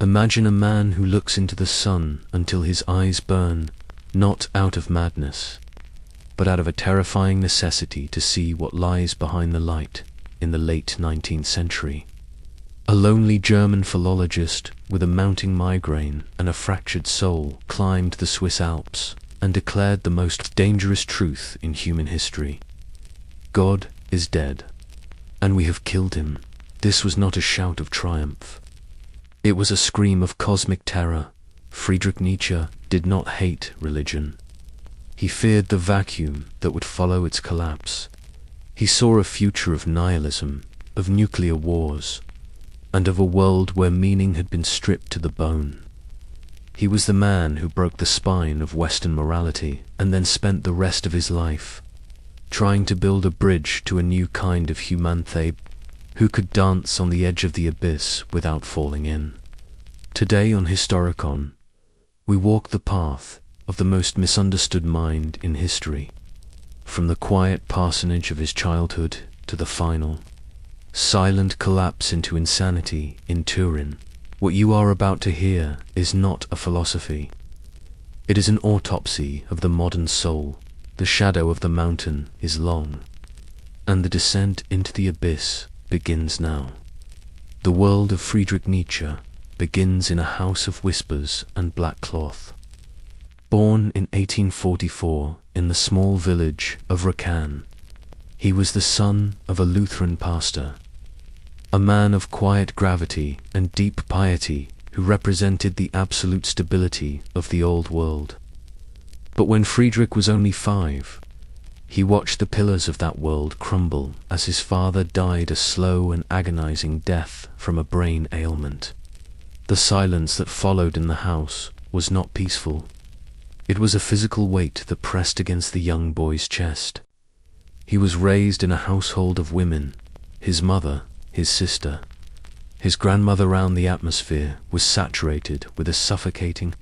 Imagine a man who looks into the sun until his eyes burn, not out of madness, but out of a terrifying necessity to see what lies behind the light in the late 19th century. A lonely German philologist with a mounting migraine and a fractured soul climbed the Swiss Alps and declared the most dangerous truth in human history. God is dead, and we have killed him. This was not a shout of triumph. It was a scream of cosmic terror. Friedrich Nietzsche did not hate religion. He feared the vacuum that would follow its collapse. He saw a future of nihilism, of nuclear wars, and of a world where meaning had been stripped to the bone. He was the man who broke the spine of Western morality and then spent the rest of his life trying to build a bridge to a new kind of humanity who could dance on the edge of the abyss without falling in. Today on Historicon, we walk the path of the most misunderstood mind in history, from the quiet parsonage of his childhood to the final, silent collapse into insanity in Turin. What you are about to hear is not a philosophy. It is an autopsy of the modern soul. The shadow of the mountain is long, and the descent into the abyss begins now. The world of Friedrich Nietzsche begins in a house of whispers and black cloth. Born in 1844 in the small village of recurrence, he was the son of a Lutheran pastor, a man of quiet gravity and deep piety who represented the absolute stability of the old world. But when Friedrich was only 5, he watched the pillars of that world crumble as his father died a slow and agonizing death from a brain ailment. The silence that followed in the house was not peaceful. It was a physical weight that pressed against the young boy's chest. He was raised in a household of women, his mother, his sister. His grandmother. Round the atmosphere was saturated with a suffocating,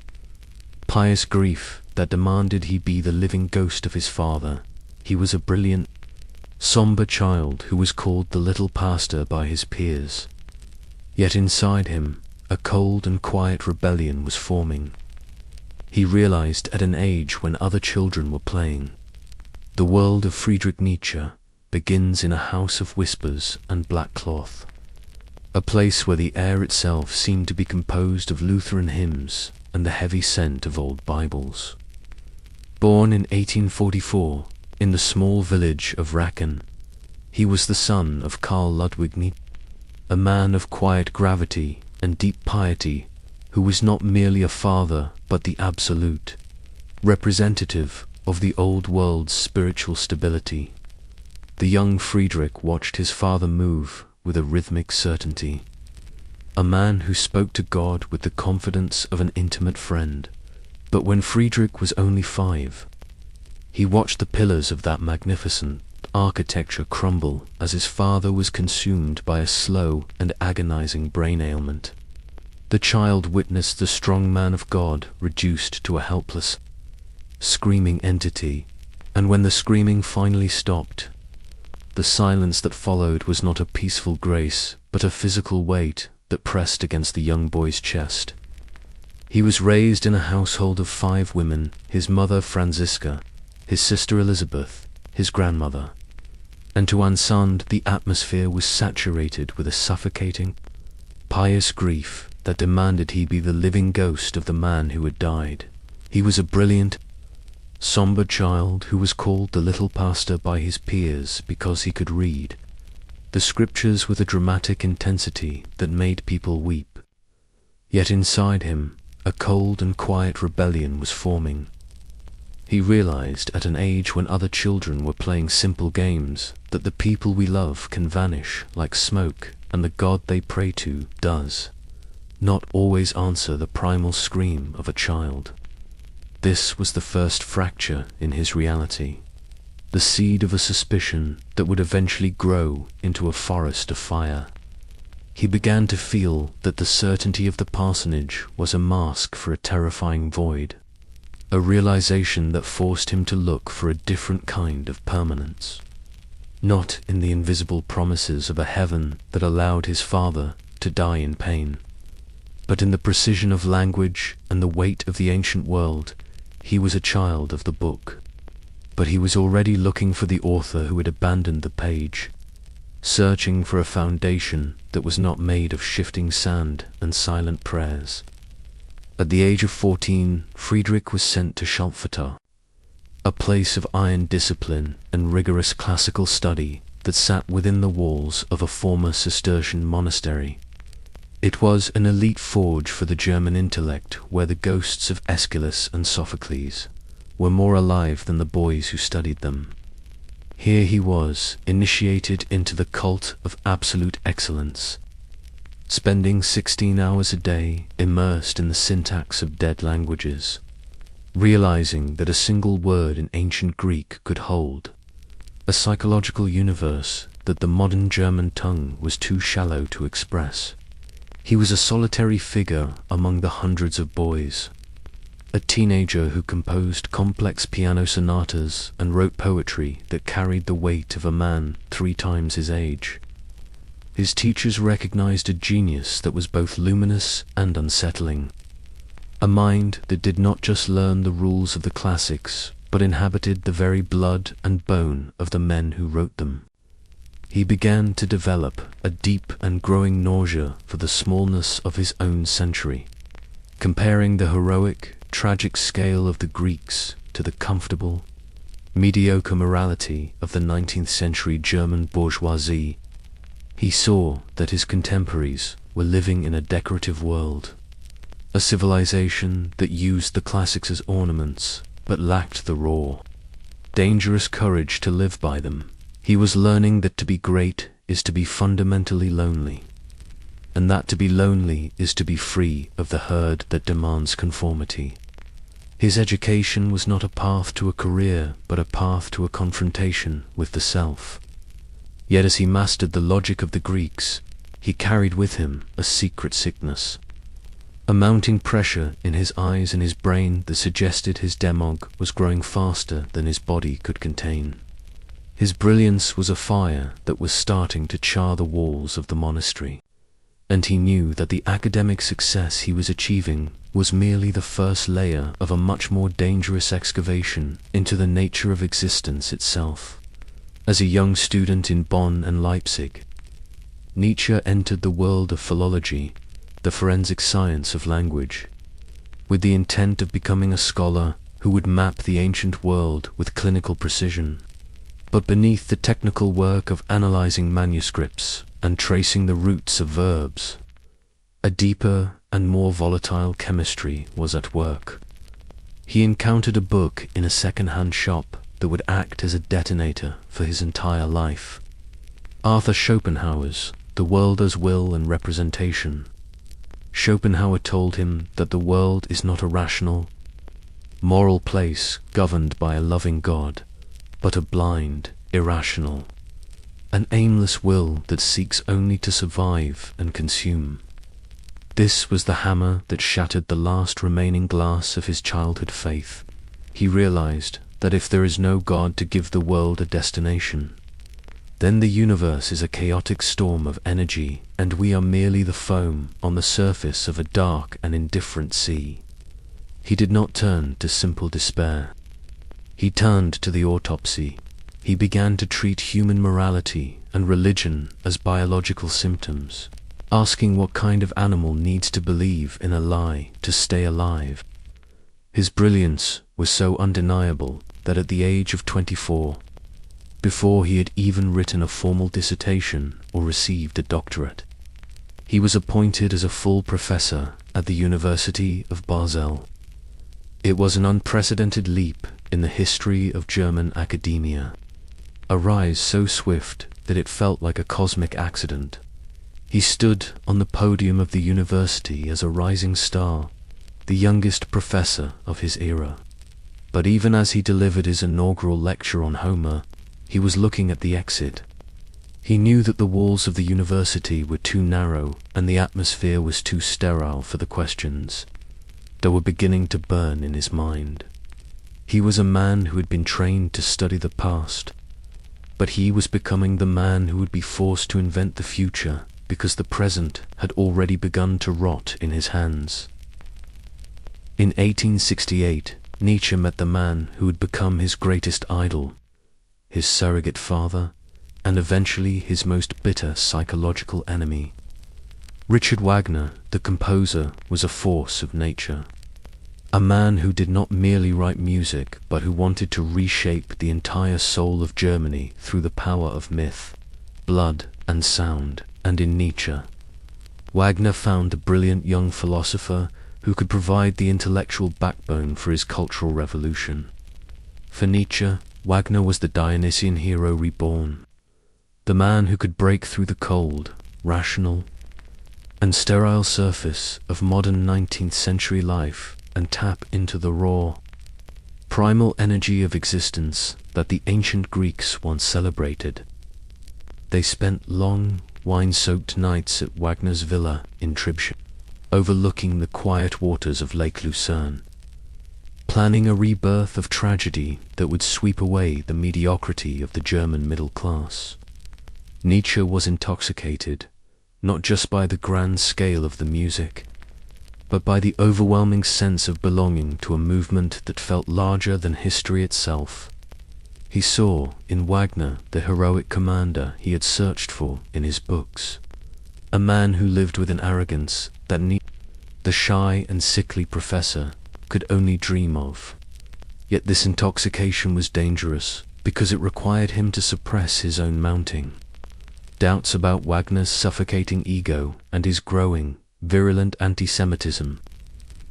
pious grief that demanded he be the living ghost of his father. He was a brilliant, somber child who was called the little pastor by his peers. Yet inside him, a cold and quiet rebellion was forming. He realized at an age when other children were playing. The world of Friedrich Nietzsche begins in a house of whispers and black cloth, a place where the air itself seemed to be composed of Lutheran hymns and the heavy scent of old Bibles. Born in 1844 in the small village of Racken, he was the son of Karl Ludwig Nietzsche, a man of quiet gravity and deep piety who was not merely a father but the absolute, representative of the old world's spiritual stability. The young Friedrich watched his father move with a rhythmic certainty, a man who spoke to God with the confidence of an intimate friend. But when Friedrich was only 5, he watched the pillars of that magnificent architecture crumble as his father was consumed by a slow and agonizing brain ailment. The child witnessed the strong man of God reduced to a helpless, screaming entity, and when the screaming finally stopped, the silence that followed was not a peaceful grace, but a physical weight that pressed against the young boy's chest. He was raised in a household of 5 women, his mother Franziska, his sister Elizabeth, his grandmother, and to Ansand the atmosphere was saturated with a suffocating, pious grief that demanded he be the living ghost of the man who had died. He was a brilliant, somber child who was called the little pastor by his peers because he could read the scriptures with a dramatic intensity that made people weep. Yet inside him, a cold and quiet rebellion was forming. He realized at an age when other children were playing simple games that the people we love can vanish like smoke, and the God they pray to does not always answer the primal scream of a child. This was the first fracture in his reality, the seed of a suspicion that would eventually grow into a forest of fire. He began to feel that the certainty of the parsonage was a mask for a terrifying void, a realization that forced him to look for a different kind of permanence, not in the invisible promises of a heaven that allowed his father to die in pain, But in the precision of language and the weight of the ancient world, he was a child of the book. But he was already looking for the author who had abandoned the page, searching for a foundation that was not made of shifting sand and silent prayers. At the age of 14, Friedrich was sent to Schaupfata, a place of iron discipline and rigorous classical study that sat within the walls of a former Cistercian monastery. It was an elite forge for the German intellect, where the ghosts of Aeschylus and Sophocles were more alive than the boys who studied them. Here he was, initiated into the cult of absolute excellence, spending 16 hours a day immersed in the syntax of dead languages, realizing that a single word in ancient Greek could hold a psychological universe that the modern German tongue was too shallow to express. He was a solitary figure among the hundreds of boys, a teenager who composed complex piano sonatas and wrote poetry that carried the weight of a man 3 times his age. His teachers recognized a genius that was both luminous and unsettling, a mind that did not just learn the rules of the classics, but inhabited the very blood and bone of the men who wrote them. He began to develop a deep and growing nausea for the smallness of his own century, comparing the heroic, tragic scale of the Greeks to the comfortable, mediocre morality of the 19th century German bourgeoisie. He saw that his contemporaries were living in a decorative world, a civilization that used the classics as ornaments but lacked the raw, dangerous courage to live by them. He was learning that to be great is to be fundamentally lonely, and that to be lonely is to be free of the herd that demands conformity. His education was not a path to a career, but a path to a confrontation with the self. Yet as he mastered the logic of the Greeks, he carried with him a secret sickness, a mounting pressure in his eyes and his brain that suggested his demagogue was growing faster than his body could contain. His brilliance was a fire that was starting to char the walls of the monastery, and he knew that the academic success he was achieving was merely the first layer of a much more dangerous excavation into the nature of existence itself. As a young student in Bonn and Leipzig, Nietzsche entered the world of philology, the forensic science of language, with the intent of becoming a scholar who would map the ancient world with clinical precision. But beneath the technical work of analyzing manuscripts and tracing the roots of verbs, a deeper and more volatile chemistry was at work. He encountered a book in a second-hand shop that would act as a detonator for his entire life. Arthur Schopenhauer's The World as Will and Representation. Schopenhauer told him that the world is not a rational, moral place governed by a loving God, but a blind, irrational, an aimless will that seeks only to survive and consume. This was the hammer that shattered the last remaining glass of his childhood faith. He realized that if there is no God to give the world a destination, then the universe is a chaotic storm of energy, and we are merely the foam on the surface of a dark and indifferent sea. He did not turn to simple despair. He turned to the autopsy. He began to treat human morality and religion as biological symptoms, asking what kind of animal needs to believe in a lie to stay alive. His brilliance was so undeniable that at the age of 24, before he had even written a formal dissertation or received a doctorate, he was appointed as a full professor at the University of Basel. It was an unprecedented leap in the history of German academia, a rise so swift that it felt like a cosmic accident. He stood on the podium of the university as a rising star, the youngest professor of his era. But even as he delivered his inaugural lecture on Homer, he was looking at the exit. He knew that the walls of the university were too narrow and the atmosphere was too sterile for the questions that were beginning to burn in his mind. He was a man who had been trained to study the past, but he was becoming the man who would be forced to invent the future because the present had already begun to rot in his hands. In 1868, Nietzsche met the man who would become his greatest idol, his surrogate father, and eventually his most bitter psychological enemy. Richard Wagner, the composer, was a force of nature. A man who did not merely write music, but who wanted to reshape the entire soul of Germany through the power of myth, blood, and sound. And in Nietzsche, Wagner found a brilliant young philosopher who could provide the intellectual backbone for his cultural revolution. For Nietzsche, Wagner was the Dionysian hero reborn, the man who could break through the cold, rational, and sterile surface of modern 19th century life and tap into the raw, primal energy of existence that the ancient Greeks once celebrated. They spent long, wine-soaked nights at Wagner's villa in Tribschen, overlooking the quiet waters of Lake Lucerne, planning a rebirth of tragedy that would sweep away the mediocrity of the German middle class. Nietzsche was intoxicated, not just by the grand scale of the music, but by the overwhelming sense of belonging to a movement that felt larger than history itself. He saw in Wagner the heroic commander he had searched for in his books, a man who lived with an arrogance that Nietzsche, the shy and sickly professor, could only dream of. Yet this intoxication was dangerous because it required him to suppress his own mounting doubts about Wagner's suffocating ego and his growing, virulent anti-Semitism.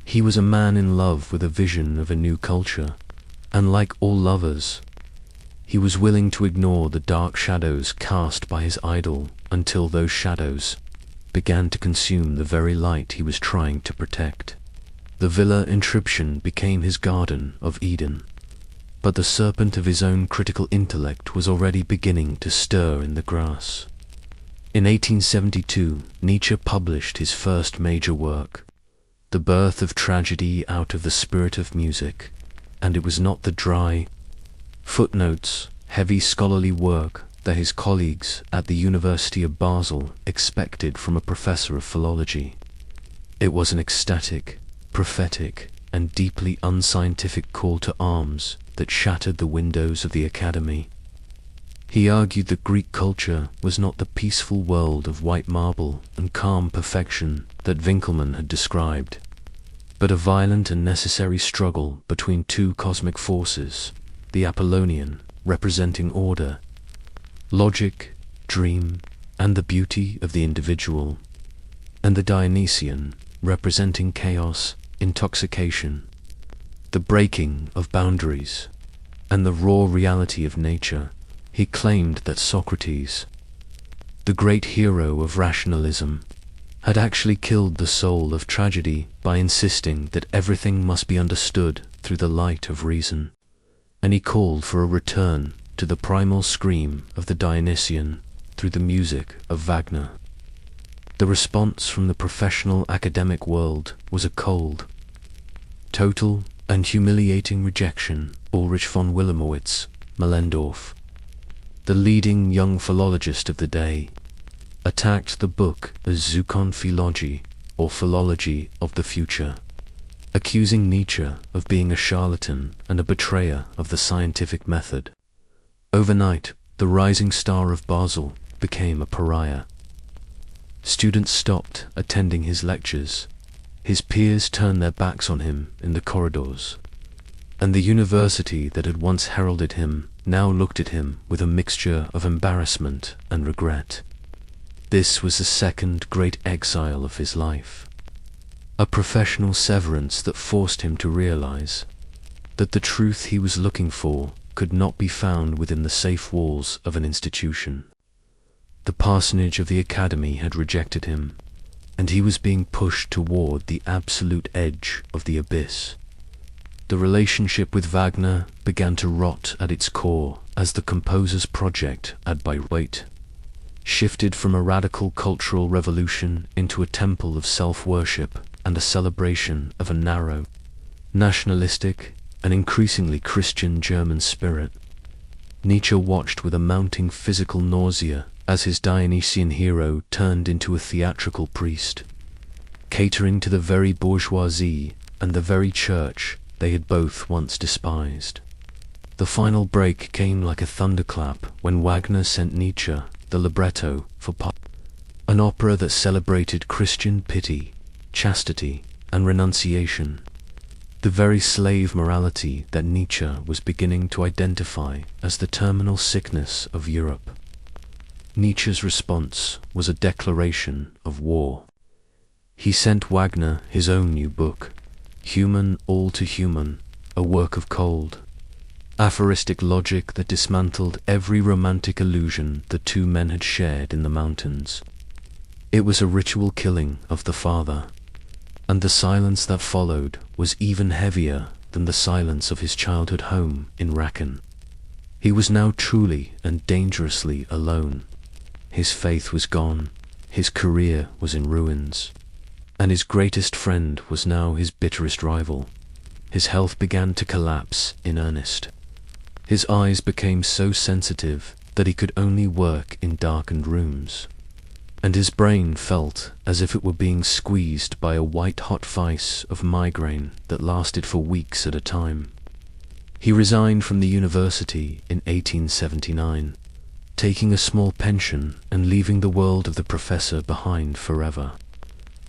He was a man in love with a vision of a new culture, and like all lovers, he was willing to ignore the dark shadows cast by his idol until those shadows began to consume the very light he was trying to protect. The villa in Tribschen became his Garden of Eden, but the serpent of his own critical intellect was already beginning to stir in the grass. In 1872, Nietzsche published his first major work, The Birth of Tragedy Out of the Spirit of Music, and it was not the dry, footnotes, heavy scholarly work that his colleagues at the University of Basel expected from a professor of philology. It was an ecstatic, prophetic, and deeply unscientific call to arms that shattered the windows of the academy. He argued that Greek culture was not the peaceful world of white marble and calm perfection that Winckelmann had described, but a violent and necessary struggle between two cosmic forces, the Apollonian, representing order, logic, dream, and the beauty of the individual, and the Dionysian, representing chaos, intoxication, the breaking of boundaries, and the raw reality of nature. He claimed that Socrates, the great hero of rationalism, had actually killed the soul of tragedy by insisting that everything must be understood through the light of reason, and he called for a return to the primal scream of the Dionysian through the music of Wagner. The response from the professional academic world was a cold, total, and humiliating rejection. Ulrich von Wilhelmowitz, Mellendorf, the leading young philologist of the day, attacked the book as Zukunftsphilologie, or philology of the future, accusing Nietzsche of being a charlatan and a betrayer of the scientific method. Overnight, the rising star of Basel became a pariah. Students stopped attending his lectures, his peers turned their backs on him in the corridors, and the university that had once heralded him now looked at him with a mixture of embarrassment and regret. This was the second great exile of his life, a professional severance that forced him to realize that the truth he was looking for could not be found within the safe walls of an institution. The parsonage of the academy had rejected him, and he was being pushed toward the absolute edge of the abyss. The relationship with Wagner began to rot at its core as the composer's project at Bayreuth shifted from a radical cultural revolution into a temple of self-worship and a celebration of a narrow, nationalistic, and increasingly Christian German spirit. Nietzsche watched with a mounting physical nausea as his Dionysian hero turned into a theatrical priest, catering to the very bourgeoisie and the very church they had both once despised. The final break came like a thunderclap when Wagner sent Nietzsche the libretto for an opera that celebrated Christian pity, chastity, and renunciation, the very slave morality that Nietzsche was beginning to identify as the terminal sickness of Europe. Nietzsche's response was a declaration of war. He sent Wagner his own new book, Human All Too Human, a work of cold, aphoristic logic that dismantled every romantic illusion the two men had shared in the mountains. It was a ritual killing of the father, and the silence that followed was even heavier than the silence of his childhood home in Racken. He was now truly and dangerously alone. His faith was gone, his career was in ruins, and his greatest friend was now his bitterest rival. His health began to collapse in earnest. His eyes became so sensitive that he could only work in darkened rooms, and his brain felt as if it were being squeezed by a white-hot vice of migraine that lasted for weeks at a time. He resigned from the university in 1879, taking a small pension and leaving the world of the professor behind forever.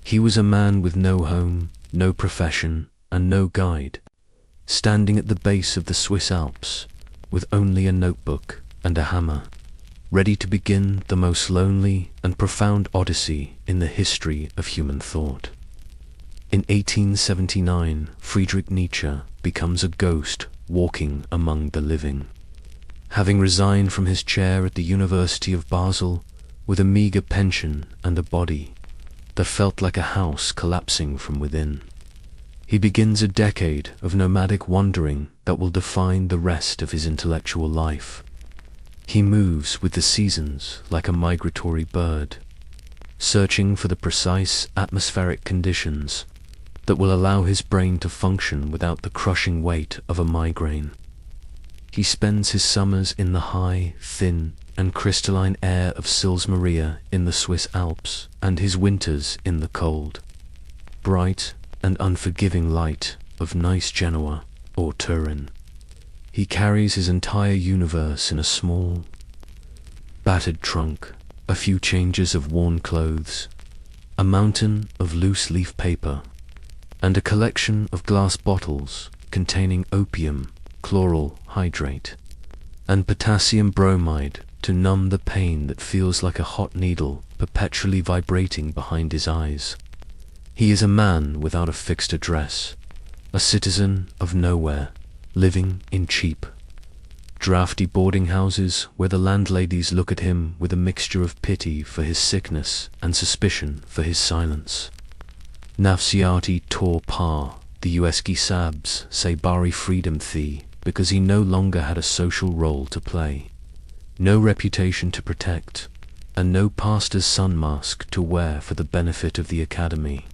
He was a man with no home, no profession, and no guide, standing at the base of the Swiss Alps, with only a notebook and a hammer, ready to begin the most lonely and profound odyssey in the history of human thought. In 1879, Friedrich Nietzsche becomes a ghost walking among the living. Having resigned from his chair at the University of Basel with a meager pension and a body that felt like a house collapsing from within, he begins a decade of nomadic wandering that will define the rest of his intellectual life. He moves with the seasons like a migratory bird, searching for the precise atmospheric conditions that will allow his brain to function without the crushing weight of a migraine. He spends his summers in the high, thin, and crystalline air of Sils Maria in the Swiss Alps, and his winters in the cold, bright, and unforgiving light of nice Genoa or Turin. He carries his entire universe in a small, battered trunk, a few changes of worn clothes, a mountain of loose leaf paper, and a collection of glass bottles containing opium, chloral hydrate, and potassium bromide to numb the pain that feels like a hot needle perpetually vibrating behind his eyes. He is a man without a fixed address, a citizen of nowhere, living in cheap, drafty boarding houses where the landladies look at him with a mixture of pity for his sickness and suspicion for his silence. Nafsiati tor par, the Ueski Sabs say Bari freedom thee, because he no longer had a social role to play, no reputation to protect, and no pastor's sun mask to wear for the benefit of the academy.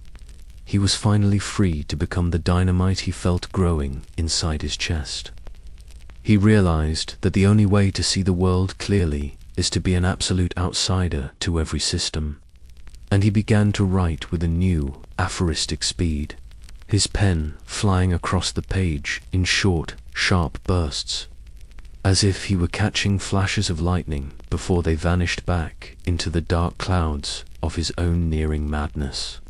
He was finally free to become the dynamite he felt growing inside his chest. He realized that the only way to see the world clearly is to be an absolute outsider to every system, and he began to write with a new, aphoristic speed, his pen flying across the page in short, sharp bursts, as if he were catching flashes of lightning before they vanished back into the dark clouds of his own nearing madness.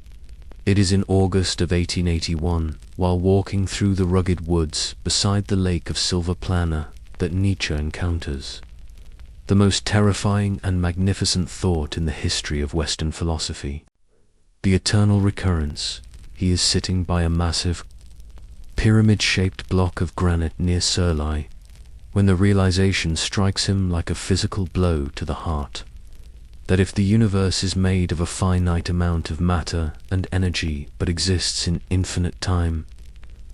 It is in August of 1881, while walking through the rugged woods beside the lake of Silvaplana, that Nietzsche encounters the most terrifying and magnificent thought in the history of Western philosophy, the eternal recurrence. He is sitting by a massive, pyramid-shaped block of granite near Surlai, when the realization strikes him like a physical blow to the heart, that if the universe is made of a finite amount of matter and energy but exists in infinite time,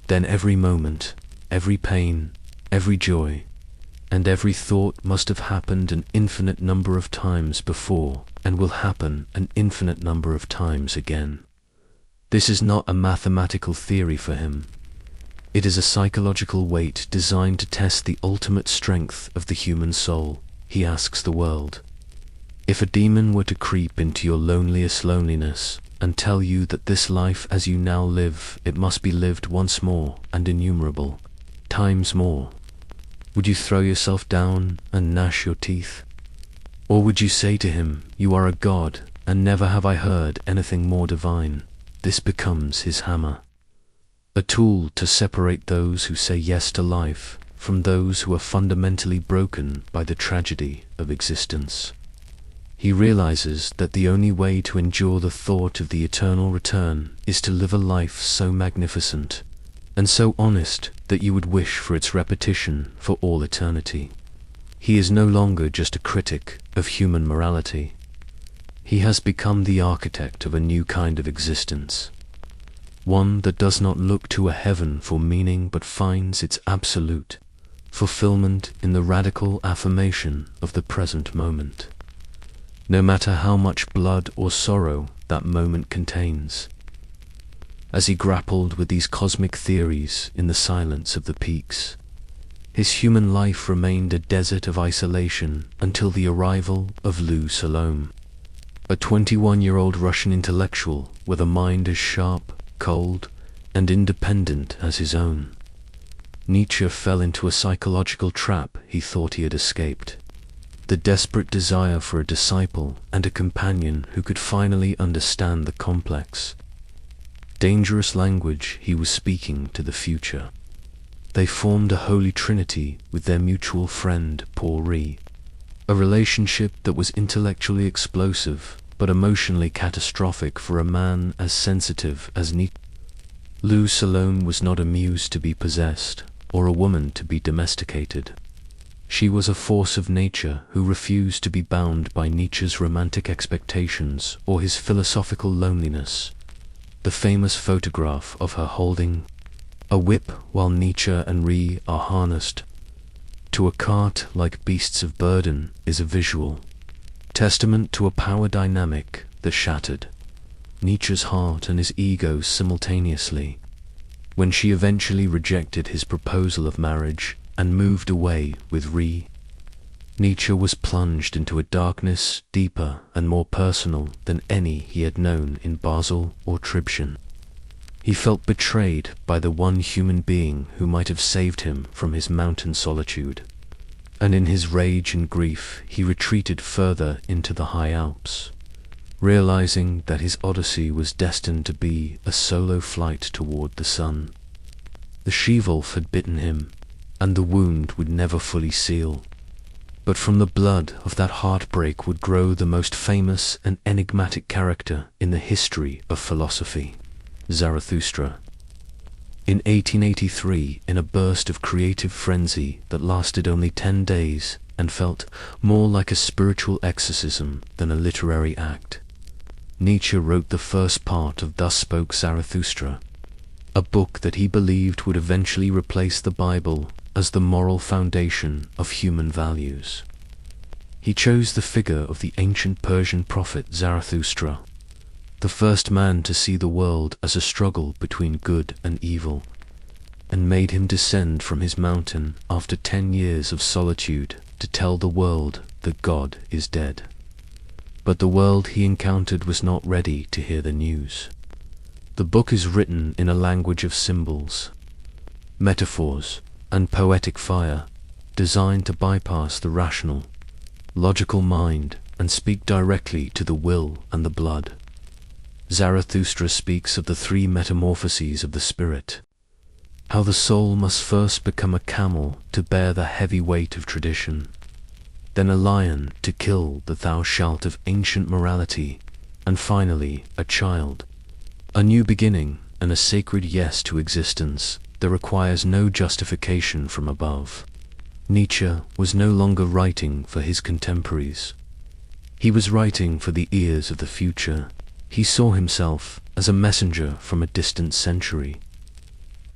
then every moment, every pain, every joy, and every thought must have happened an infinite number of times before and will happen an infinite number of times again. This is not a mathematical theory for him. It is a psychological weight designed to test the ultimate strength of the human soul. He asks the world, if a demon were to creep into your loneliest loneliness and tell you that this life as you now live, it must be lived once more and innumerable times more, would you throw yourself down and gnash your teeth? Or would you say to him, you are a god, and never have I heard anything more divine? This becomes his hammer, a tool to separate those who say yes to life from those who are fundamentally broken by the tragedy of existence. He realizes that the only way to endure the thought of the eternal return is to live a life so magnificent and so honest that you would wish for its repetition for all eternity. He is no longer just a critic of human morality. He has become the architect of a new kind of existence, one that does not look to a heaven for meaning but finds its absolute fulfillment in the radical affirmation of the present moment, no matter how much blood or sorrow that moment contains. As he grappled with these cosmic theories in the silence of the peaks, his human life remained a desert of isolation until the arrival of Lou Salome, a 21-year-old Russian intellectual with a mind as sharp, cold, and independent as his own. Nietzsche fell into a psychological trap he thought he had escaped. The desperate desire for a disciple and a companion who could finally understand the complex, dangerous language he was speaking to the future. They formed a holy trinity with their mutual friend, Paul Rie, a relationship that was intellectually explosive but emotionally catastrophic for a man as sensitive as Nietzsche. Lou Salome was not a muse to be possessed or a woman to be domesticated. She was a force of nature who refused to be bound by Nietzsche's romantic expectations or his philosophical loneliness. The famous photograph of her holding a whip while Nietzsche and Rie are harnessed to a cart like beasts of burden is a visual testament to a power dynamic that shattered Nietzsche's heart and his ego simultaneously. When she eventually rejected his proposal of marriage and moved away with Rie, Nietzsche was plunged into a darkness deeper and more personal than any he had known in Basel or Tribschen. He felt betrayed by the one human being who might have saved him from his mountain solitude, and in his rage and grief he retreated further into the high Alps, realizing that his odyssey was destined to be a solo flight toward the sun. The she-wolf had bitten him, and the wound would never fully seal. But from the blood of that heartbreak would grow the most famous and enigmatic character in the history of philosophy, Zarathustra. In 1883, in a burst of creative frenzy that lasted only 10 days and felt more like a spiritual exorcism than a literary act, Nietzsche wrote the first part of Thus Spoke Zarathustra, a book that he believed would eventually replace the Bible as the moral foundation of human values. He chose the figure of the ancient Persian prophet Zarathustra, the first man to see the world as a struggle between good and evil, and made him descend from his mountain after 10 years of solitude to tell the world that God is dead. But the world he encountered was not ready to hear the news. The book is written in a language of symbols, metaphors, and poetic fire, designed to bypass the rational, logical mind and speak directly to the will and the blood. Zarathustra speaks of the 3 metamorphoses of the spirit, how the soul must first become a camel to bear the heavy weight of tradition, then a lion to kill the thou shalt of ancient morality, and finally a child, a new beginning and a sacred yes to existence that requires no justification from above. Nietzsche was no longer writing for his contemporaries. He was writing for the ears of the future. He saw himself as a messenger from a distant century,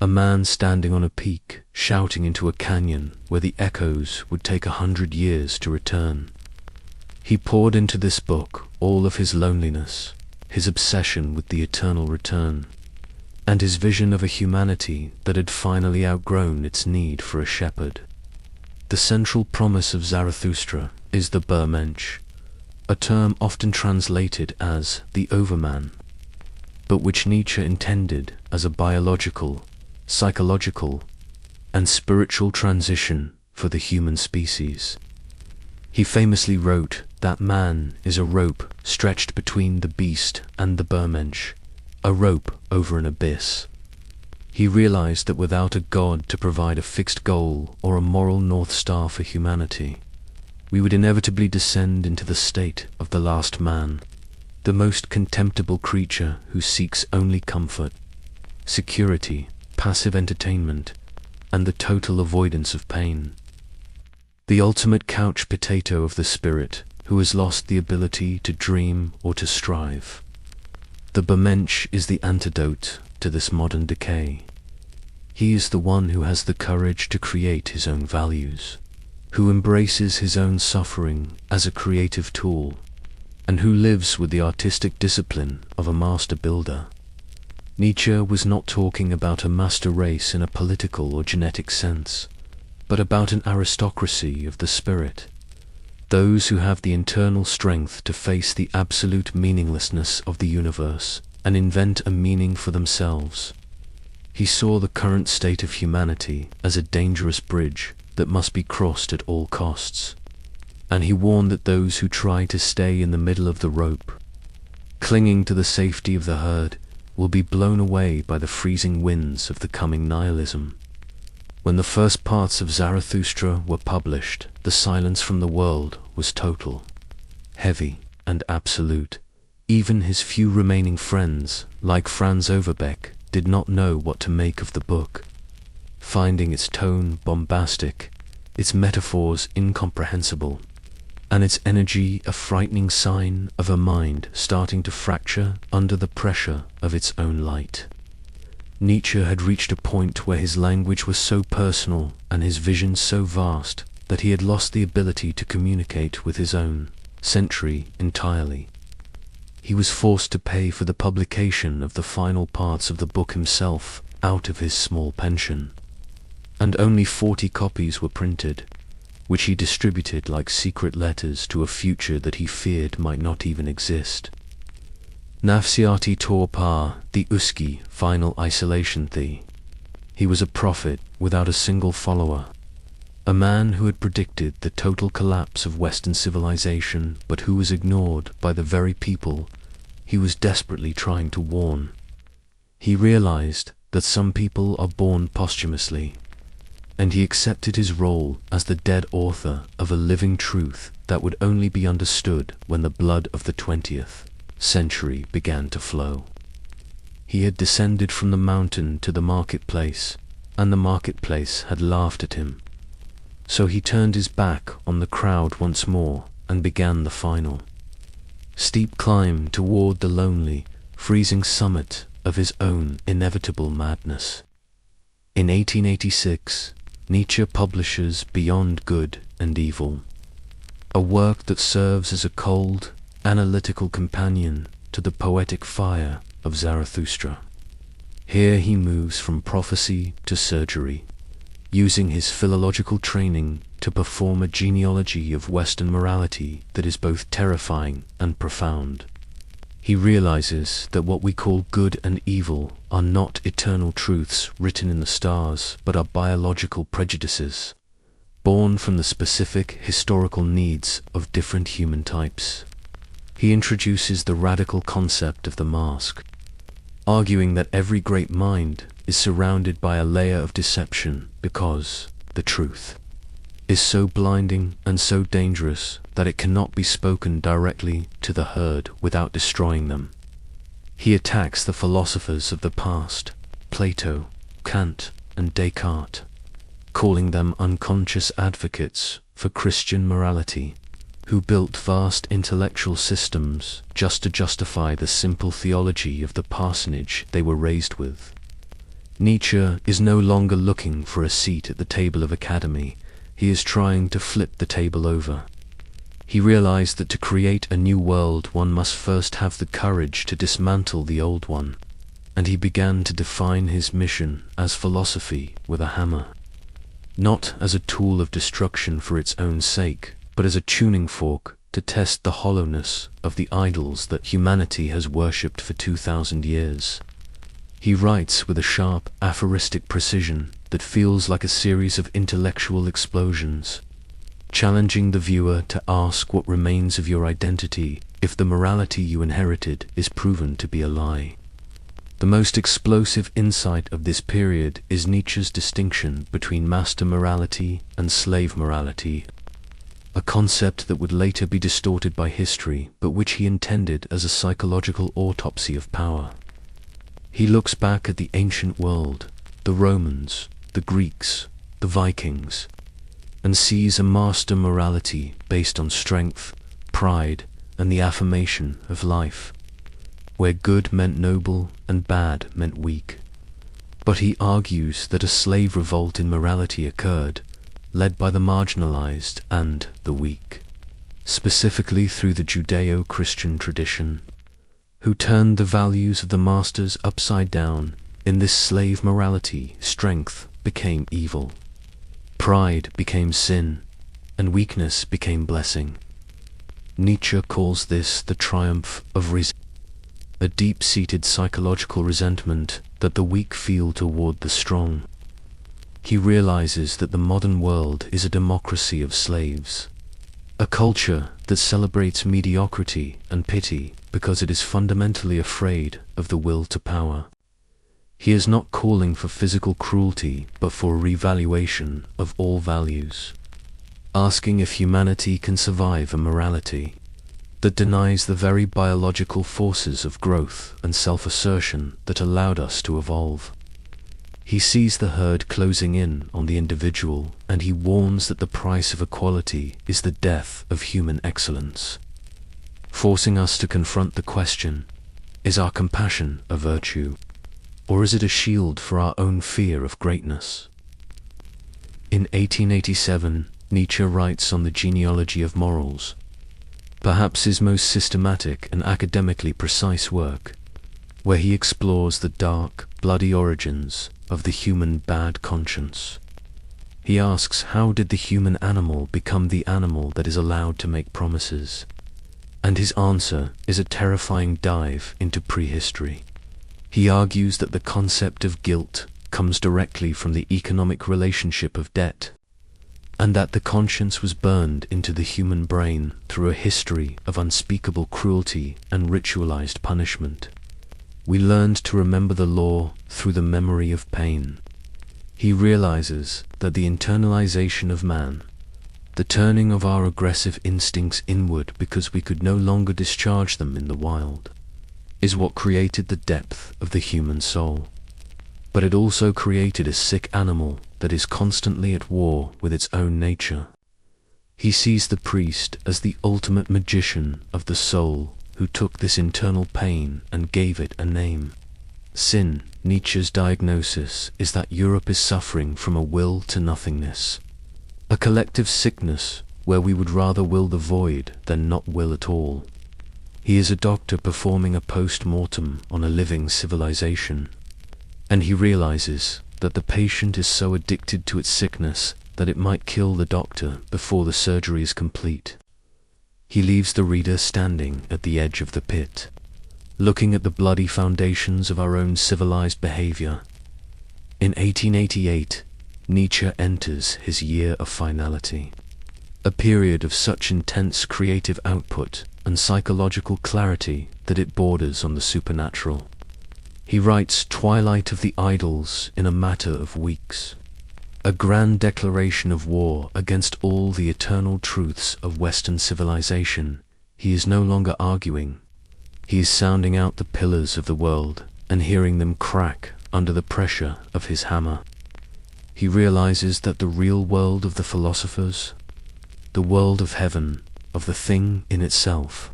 a man standing on a peak, shouting into a canyon where the echoes would take 100 years to return. He poured into this book all of his loneliness, his obsession with the eternal return, and his vision of a humanity that had finally outgrown its need for a shepherd. The central promise of Zarathustra is the Übermensch, a term often translated as the overman, but which Nietzsche intended as a biological, psychological, and spiritual transition for the human species. He famously wrote that man is a rope stretched between the beast and the Übermensch, a rope over an abyss. He realized that without a God to provide a fixed goal or a moral North Star for humanity, we would inevitably descend into the state of the last man, the most contemptible creature who seeks only comfort, security, passive entertainment, and the total avoidance of pain. The ultimate couch potato of the spirit who has lost the ability to dream or to strive. The Übermensch is the antidote to this modern decay. He is the one who has the courage to create his own values, who embraces his own suffering as a creative tool, and who lives with the artistic discipline of a master builder. Nietzsche was not talking about a master race in a political or genetic sense, but about an aristocracy of the spirit, those who have the internal strength to face the absolute meaninglessness of the universe and invent a meaning for themselves. He saw the current state of humanity as a dangerous bridge that must be crossed at all costs, and he warned that those who try to stay in the middle of the rope, clinging to the safety of the herd, will be blown away by the freezing winds of the coming nihilism. When the first parts of Zarathustra were published, the silence from the world was total, heavy, and absolute. Even his few remaining friends, like Franz Overbeck, did not know what to make of the book, finding its tone bombastic, its metaphors incomprehensible, and its energy a frightening sign of a mind starting to fracture under the pressure of its own light. Nietzsche had reached a point where his language was so personal and his vision so vast that he had lost the ability to communicate with his own century entirely. He was forced to pay for the publication of the final parts of the book himself out of his small pension, and only 40 copies were printed, which he distributed like secret letters to a future that he feared might not even exist. Nafsiati Torpar, the Uski, final isolation thee. He was a prophet without a single follower, a man who had predicted the total collapse of Western civilization, but who was ignored by the very people he was desperately trying to warn. He realized that some people are born posthumously, and he accepted his role as the dead author of a living truth that would only be understood when the blood of the 20th century began to flow. He had descended from the mountain to the marketplace, and the marketplace had laughed at him. So he turned his back on the crowd once more and began the final steep climb toward the lonely, freezing summit of his own inevitable madness. In 1886, Nietzsche publishes Beyond Good and Evil, a work that serves as a cold, analytical companion to the poetic fire of Zarathustra. Here he moves from prophecy to surgery, using his philological training to perform a genealogy of Western morality that is both terrifying and profound. He realizes that what we call good and evil are not eternal truths written in the stars, but are biological prejudices, born from the specific historical needs of different human types. He introduces the radical concept of the mask, arguing that every great mind is surrounded by a layer of deception because the truth is so blinding and so dangerous that it cannot be spoken directly to the herd without destroying them. He attacks the philosophers of the past, Plato, Kant, and Descartes, calling them unconscious advocates for Christian morality, who built vast intellectual systems just to justify the simple theology of the parsonage they were raised with. Nietzsche is no longer looking for a seat at the table of academy. He is trying to flip the table over. He realized that to create a new world one must first have the courage to dismantle the old one. and he began to define his mission as philosophy with a hammer. Not as a tool of destruction for its own sake, but as a tuning fork to test the hollowness of the idols that humanity has worshipped for 2,000 years. He writes with a sharp, aphoristic precision that feels like a series of intellectual explosions, challenging the viewer to ask what remains of your identity if the morality you inherited is proven to be a lie. The most explosive insight of this period is Nietzsche's distinction between master morality and slave morality, a concept that would later be distorted by history, but which he intended as a psychological autopsy of power. He looks back at the ancient world, the Romans, the Greeks, the Vikings, and sees a master morality based on strength, pride, and the affirmation of life, where good meant noble and bad meant weak. But he argues that a slave revolt in morality occurred, led by the marginalized and the weak, specifically through the Judeo-Christian tradition, who turned the values of the masters upside down. In this slave morality, strength became evil, pride became sin, and weakness became blessing. Nietzsche calls this the triumph of reason, a deep-seated psychological resentment that the weak feel toward the strong. He realizes that the modern world is a democracy of slaves, a culture that celebrates mediocrity and pity because it is fundamentally afraid of the will to power. He is not calling for physical cruelty, but for a revaluation of all values, asking if humanity can survive a morality that denies the very biological forces of growth and self-assertion that allowed us to evolve. He sees the herd closing in on the individual, and he warns that the price of equality is the death of human excellence, forcing us to confront the question, is our compassion a virtue, or is it a shield for our own fear of greatness? In 1887, Nietzsche writes on the genealogy of morals, perhaps his most systematic and academically precise work, where he explores the dark, bloody origins of the human bad conscience. He asks, how did the human animal become the animal that is allowed to make promises? And his answer is a terrifying dive into prehistory. He argues that the concept of guilt comes directly from the economic relationship of debt, and that the conscience was burned into the human brain through a history of unspeakable cruelty and ritualized punishment. We learned to remember the law through the memory of pain. He realizes that the internalization of man, the turning of our aggressive instincts inward because we could no longer discharge them in the wild, is what created the depth of the human soul. But it also created a sick animal that is constantly at war with its own nature. He sees the priest as the ultimate magician of the soul, who took this internal pain and gave it a name. Sin. Nietzsche's diagnosis is that Europe is suffering from a will to nothingness, a collective sickness where we would rather will the void than not will at all. He is a doctor performing a post-mortem on a living civilization, and he realizes that the patient is so addicted to its sickness that it might kill the doctor before the surgery is complete. He leaves the reader standing at the edge of the pit, looking at the bloody foundations of our own civilized behavior. In 1888, Nietzsche enters his year of finality, a period of such intense creative output and psychological clarity that it borders on the supernatural. He writes Twilight of the Idols in a matter of weeks, a grand declaration of war against all the eternal truths of Western civilization. He is no longer arguing. He is sounding out the pillars of the world and hearing them crack under the pressure of his hammer. He realizes that the real world of the philosophers, the world of heaven, of the thing in itself,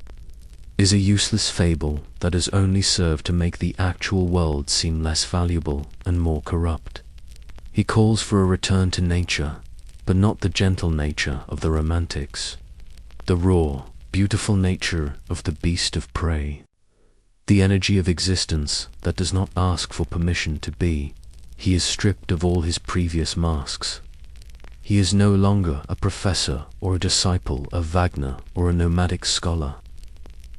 is a useless fable that has only served to make the actual world seem less valuable and more corrupt. He calls for a return to nature, but not the gentle nature of the Romantics, the raw, beautiful nature of the beast of prey. the energy of existence that does not ask for permission to be. He is stripped of all his previous masks. He is no longer a professor or a disciple of Wagner or a nomadic scholar.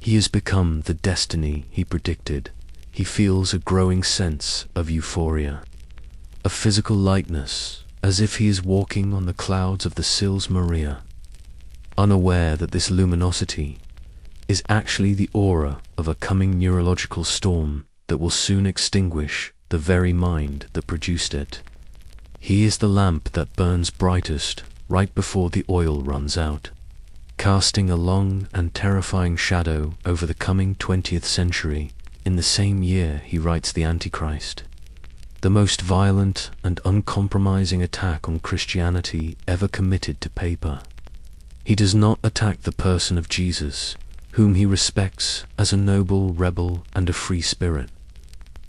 He has become the destiny he predicted. He feels a growing sense of euphoria, a physical lightness, as if he is walking on the clouds of the Sils Maria, unaware that this luminosity is actually the aura of a coming neurological storm that will soon extinguish the very mind that produced it. He is the lamp that burns brightest right before the oil runs out, casting a long and terrifying shadow over the coming 20th century. In the same year he writes the Antichrist, the most violent and uncompromising attack on Christianity ever committed to paper. He does not attack the person of Jesus, whom he respects as a noble rebel and a free spirit,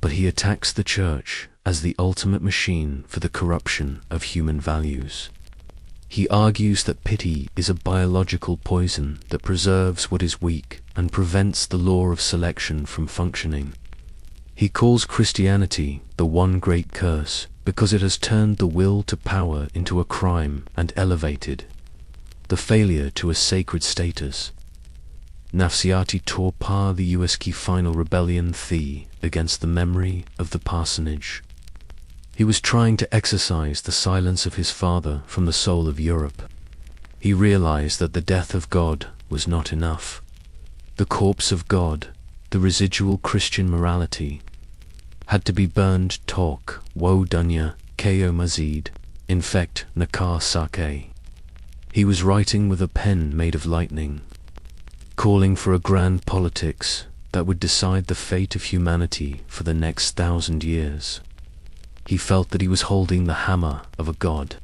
but he attacks the Church as the ultimate machine for the corruption of human values. He argues that pity is a biological poison that preserves what is weak and prevents the law of selection from functioning. He calls Christianity the one great curse because it has turned the will to power into a crime and elevated the failure to a sacred status. Nafsiati tore par the USK final rebellion the against the memory of the parsonage. He was trying to exorcise the silence of his father from the soul of Europe. He realized that the death of God was not enough. The corpse of God, the residual Christian morality, had to be burned talk, wo dunya, ko mazid, infect nakar sake. He was writing with a pen made of lightning, calling for a grand politics that would decide the fate of humanity for the next 1,000 years. He felt that he was holding the hammer of a god,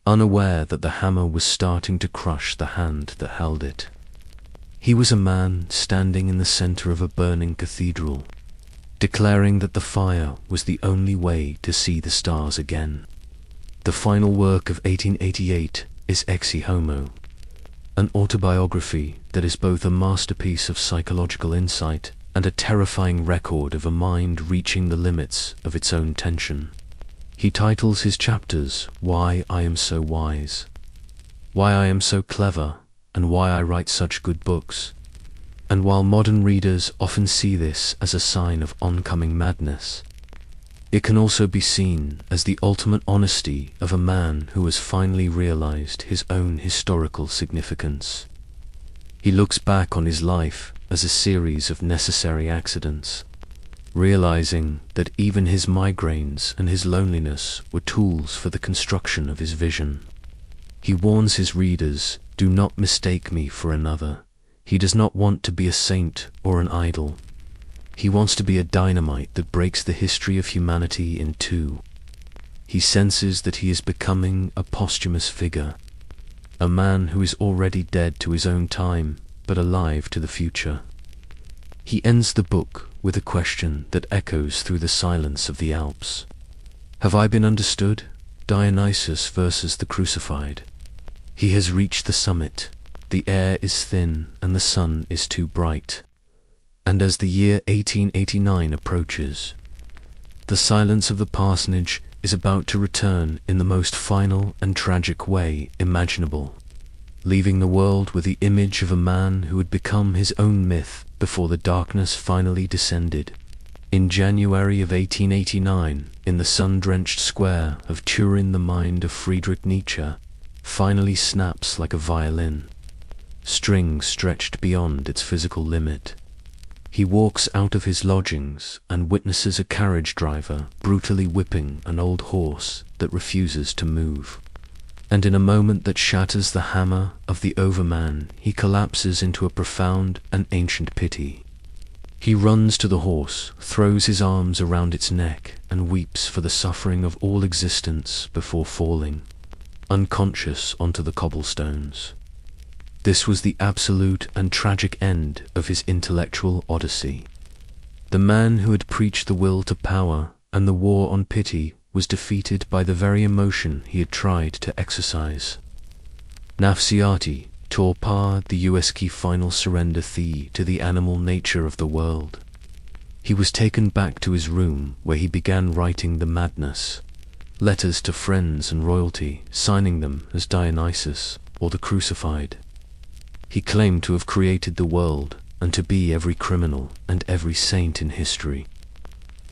unaware that the hammer was starting to crush the hand that held it. He was a man standing in the center of a burning cathedral, declaring that the fire was the only way to see the stars again. The final work of 1888 is Ecce Homo, an autobiography that is both a masterpiece of psychological insight and a terrifying record of a mind reaching the limits of its own tension. He titles his chapters, Why I Am So Wise, Why I Am So Clever, and Why I Write Such Good Books. And while modern readers often see this as a sign of oncoming madness, it can also be seen as the ultimate honesty of a man who has finally realized his own historical significance. He looks back on his life as a series of necessary accidents, realizing that even his migraines and his loneliness were tools for the construction of his vision. He warns his readers, do not mistake me for another. He does not want to be a saint or an idol. He wants to be a dynamite that breaks the history of humanity in two. He senses that he is becoming a posthumous figure, a man who is already dead to his own time, but alive to the future. He ends the book with a question that echoes through the silence of the Alps. Have I been understood? Dionysus versus the crucified. He has reached the summit. The air is thin and the sun is too bright. And as the year 1889 approaches, the silence of the parsonage is about to return in the most final and tragic way imaginable, leaving the world with the image of a man who had become his own myth before the darkness finally descended. In January of 1889, in the sun-drenched square of Turin, the mind of Friedrich Nietzsche finally snaps like a violin, strings stretched beyond its physical limit. He walks out of his lodgings and witnesses a carriage driver brutally whipping an old horse that refuses to move. And in a moment that shatters the hammer of the overman, he collapses into a profound and ancient pity. He runs to the horse, throws his arms around its neck, and weeps for the suffering of all existence before falling, unconscious, onto the cobblestones. This was the absolute and tragic end of his intellectual odyssey. The man who had preached the will to power and the war on pity was defeated by the very emotion he had tried to exercise. Nafsiati tore par the USK final surrender to the animal nature of the world. He was taken back to his room, where he began writing The Madness, letters to friends and royalty, signing them as Dionysus or the Crucified. He claimed to have created the world and to be every criminal and every saint in history.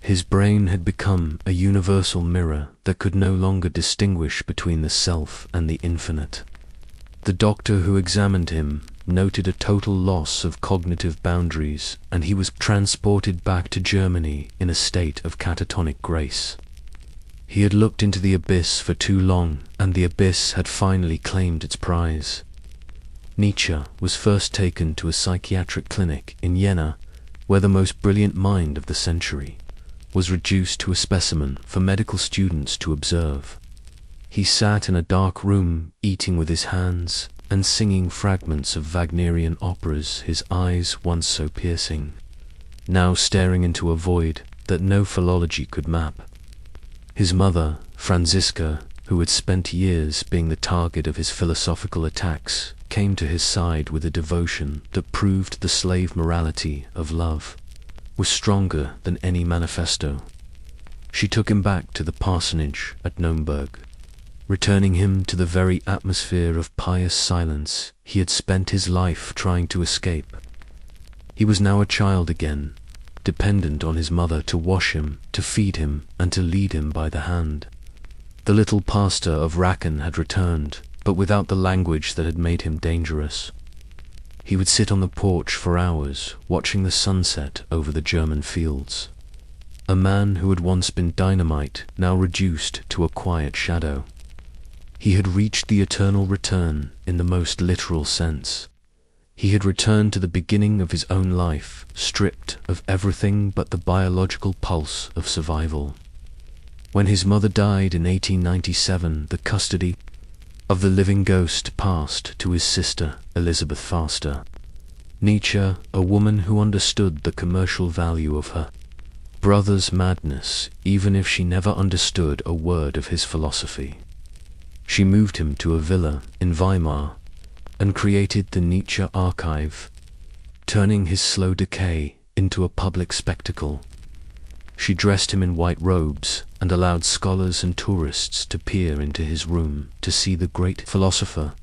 His brain had become a universal mirror that could no longer distinguish between the self and the infinite. The doctor who examined him noted a total loss of cognitive boundaries, and he was transported back to Germany in a state of catatonic grace. He had looked into the abyss for too long, and the abyss had finally claimed its prize. Nietzsche was first taken to a psychiatric clinic in Jena, where the most brilliant mind of the century was reduced to a specimen for medical students to observe. He sat in a dark room, eating with his hands and singing fragments of Wagnerian operas, his eyes, once so piercing, now staring into a void that no philology could map. His mother, Franziska, who had spent years being the target of his philosophical attacks, came to his side with a devotion that proved the slave morality of love was stronger than any manifesto. She took him back to the parsonage at Nürnberg, returning him to the very atmosphere of pious silence he had spent his life trying to escape. He was now a child again, dependent on his mother to wash him, to feed him, and to lead him by the hand. The little pastor of Racken had returned, but without the language that had made him dangerous. He would sit on the porch for hours, watching the sunset over the German fields. A man who had once been dynamite, now reduced to a quiet shadow. He had reached the eternal return in the most literal sense. He had returned to the beginning of his own life, stripped of everything but the biological pulse of survival. When his mother died in 1897, the custody of the living ghost passed to his sister, Elizabeth Faster. Nietzsche, a woman who understood the commercial value of her brother's madness, even if she never understood a word of his philosophy. She moved him to a villa in Weimar and created the Nietzsche Archive, turning his slow decay into a public spectacle. She dressed him in white robes and allowed scholars and tourists to peer into his room to see the great philosopher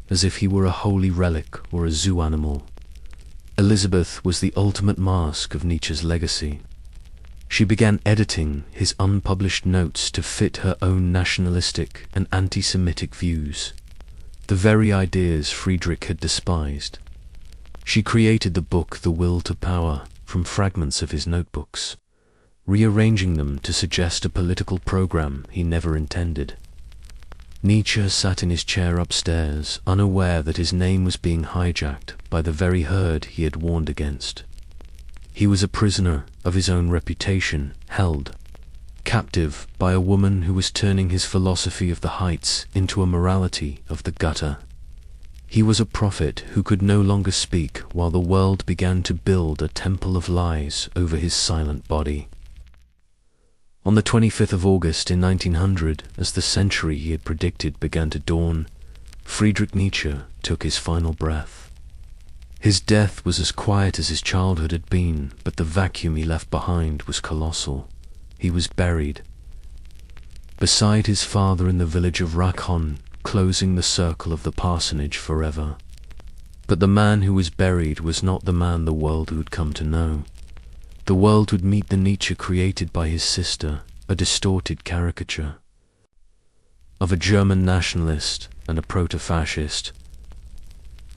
as if he were a holy relic or a zoo animal. Elizabeth was the ultimate mask of Nietzsche's legacy. She began editing his unpublished notes to fit her own nationalistic and anti-Semitic views, the very ideas Friedrich had despised. She created the book The Will to Power from fragments of his notebooks, rearranging them to suggest a political program he never intended. Nietzsche sat in his chair upstairs, unaware that his name was being hijacked by the very herd he had warned against. He was a prisoner of his own reputation, held captive by a woman who was turning his philosophy of the heights into a morality of the gutter. He was a prophet who could no longer speak while the world began to build a temple of lies over his silent body. On the 25th of August in 1900, as the century he had predicted began to dawn, Friedrich Nietzsche took his final breath. His death was as quiet as his childhood had been, but the vacuum he left behind was colossal. He was buried beside his father in the village of Rackon, closing the circle of the parsonage forever. But the man who was buried was not the man the world would come to know. The world would meet the Nietzsche created by his sister, a distorted caricature of a German nationalist and a proto-fascist.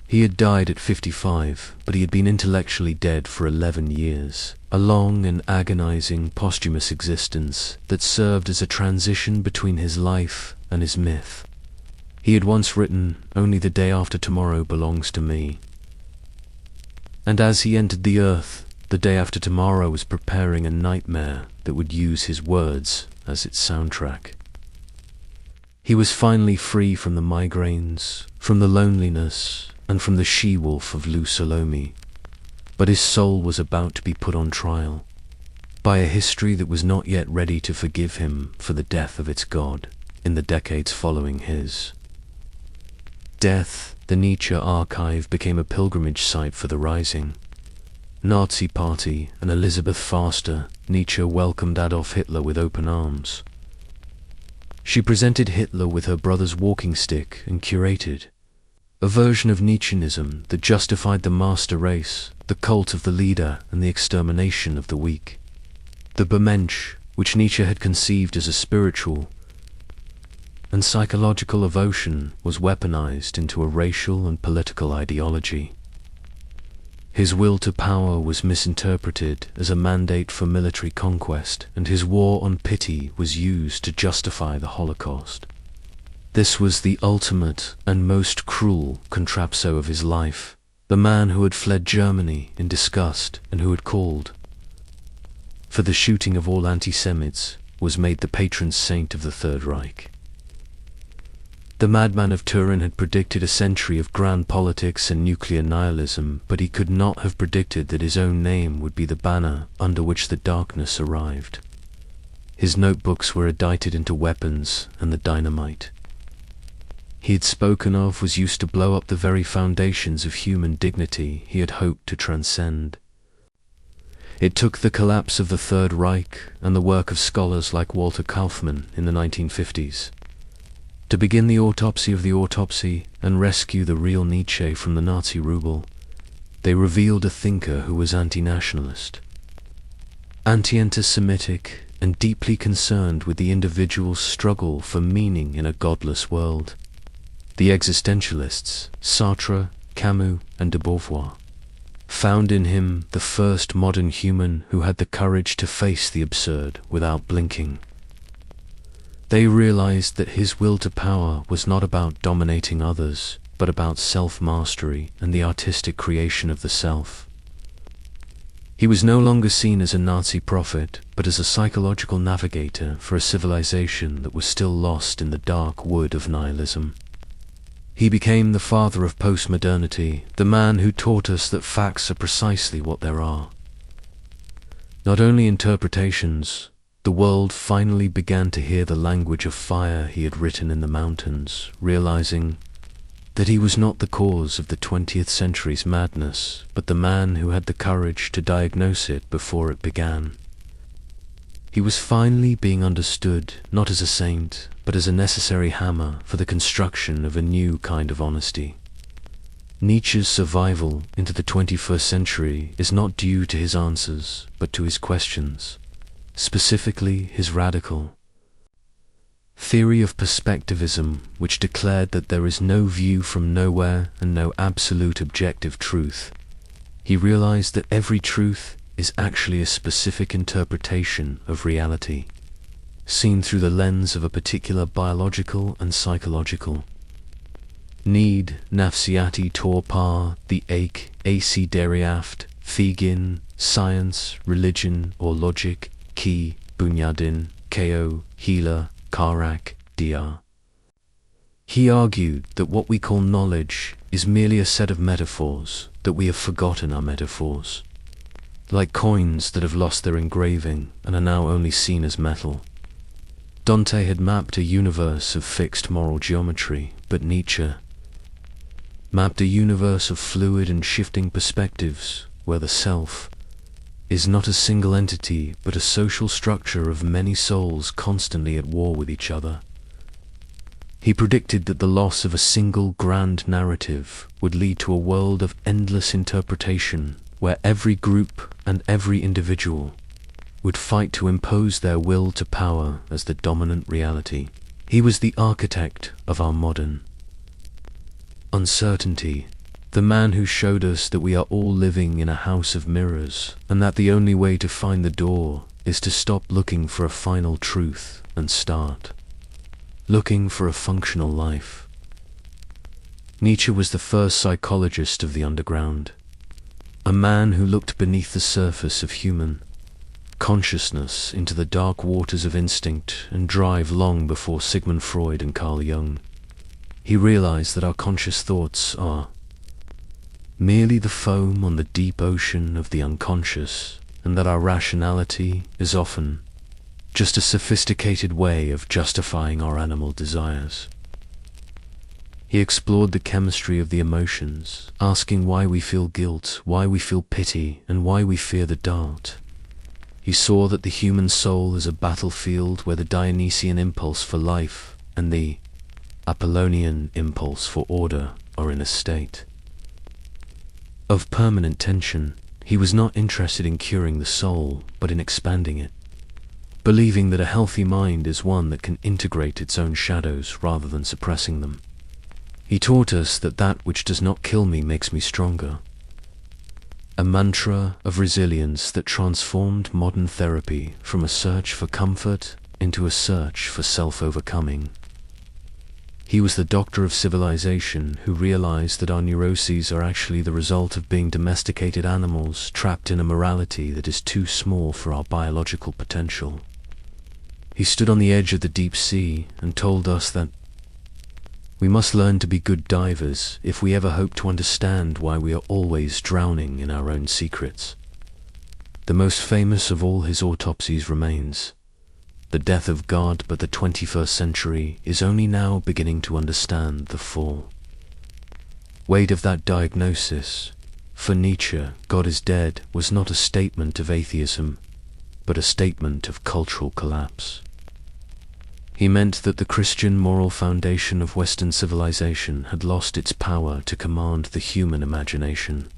He had died at 55, but he had been intellectually dead for 11 years, a long and agonizing posthumous existence that served as a transition between his life and his myth. He had once written, "Only the day after tomorrow belongs to me." And as he entered the earth, the day after tomorrow was preparing a nightmare that would use his words as its soundtrack. He was finally free from the migraines, from the loneliness, and from the she-wolf of Lou Salome. But his soul was about to be put on trial by a history that was not yet ready to forgive him for the death of its god in the decades following his death. The Nietzsche Archive became a pilgrimage site for the rising. Nazi Party and Elizabeth Faster, Nietzsche welcomed Adolf Hitler with open arms. She presented Hitler with her brother's walking stick and curated a version of Nietzscheanism that justified the master race, the cult of the leader, and the extermination of the weak. The Übermensch, which Nietzsche had conceived as a spiritual and psychological evocation, was weaponized into a racial and political ideology. His will to power was misinterpreted as a mandate for military conquest, and his war on pity was used to justify the Holocaust. This was the ultimate and most cruel contrapso of his life, the man who had fled Germany in disgust and who had called for the shooting of all anti-Semites was made the patron saint of the Third Reich. The madman of Turin had predicted a century of grand politics and nuclear nihilism, but he could not have predicted that his own name would be the banner under which the darkness arrived. His notebooks were edited into weapons, and the dynamite he had spoken of was used to blow up the very foundations of human dignity he had hoped to transcend. It took the collapse of the Third Reich and the work of scholars like Walter Kaufmann in the 1950s to begin the autopsy of the autopsy and rescue the real Nietzsche from the Nazi ruble. They revealed a thinker who was anti-nationalist, anti-anti-Semitic, and deeply concerned with the individual's struggle for meaning in a godless world. The existentialists, Sartre, Camus, and de Beauvoir, found in him the first modern human who had the courage to face the absurd without blinking. They realized that his will to power was not about dominating others, but about self-mastery and the artistic creation of the self. He was no longer seen as a Nazi prophet, but as a psychological navigator for a civilization that was still lost in the dark wood of nihilism. He became the father of postmodernity, the man who taught us that facts are precisely what there are, not only interpretations. The world finally began to hear the language of fire he had written in the mountains, realizing that he was not the cause of the 20th century's madness, but the man who had the courage to diagnose it before it began. He was finally being understood, not as a saint, but as a necessary hammer for the construction of a new kind of honesty. Nietzsche's survival into the 21st century is not due to his answers, but to his questions, specifically his radical theory of perspectivism, which declared that there is no view from nowhere and no absolute objective truth. He realized that every truth is actually a specific interpretation of reality, seen through the lens of a particular biological and psychological need, nafsiati tor par, the ache, ac deriaft, thegin, science, religion or logic, ki, bunyadin, ko, healer, karak, dia. He argued that what we call knowledge is merely a set of metaphors, that we have forgotten our metaphors, like coins that have lost their engraving and are now only seen as metal. Dante had mapped a universe of fixed moral geometry, but Nietzsche mapped a universe of fluid and shifting perspectives, where the self is not a single entity, but a social structure of many souls constantly at war with each other. He predicted that the loss of a single grand narrative would lead to a world of endless interpretation, where every group and every individual would fight to impose their will to power as the dominant reality. He was the architect of our modern uncertainty, the man who showed us that we are all living in a house of mirrors, and that the only way to find the door is to stop looking for a final truth and start looking for a functional life. Nietzsche was the first psychologist of the underground, a man who looked beneath the surface of human consciousness into the dark waters of instinct and drive long before Sigmund Freud and Carl Jung. He realized that our conscious thoughts are merely the foam on the deep ocean of the unconscious, and that our rationality is often just a sophisticated way of justifying our animal desires. He explored the chemistry of the emotions, asking why we feel guilt, why we feel pity, and why we fear the dark. He saw that the human soul is a battlefield where the Dionysian impulse for life and the Apollonian impulse for order are in a state of permanent tension. He was not interested in curing the soul, but in expanding it, believing that a healthy mind is one that can integrate its own shadows rather than suppressing them. He taught us that that which does not kill me makes me stronger, a mantra of resilience that transformed modern therapy from a search for comfort into a search for self-overcoming. He was the doctor of civilization who realized that our neuroses are actually the result of being domesticated animals trapped in a morality that is too small for our biological potential. He stood on the edge of the deep sea and told us that we must learn to be good divers if we ever hope to understand why we are always drowning in our own secrets. The most famous of all his autopsies remains the death of God, but the 21st century is only now beginning to understand the full weight of that diagnosis. For Nietzsche, God is dead was not a statement of atheism, but a statement of cultural collapse. He meant that the Christian moral foundation of Western civilization had lost its power to command the human imagination.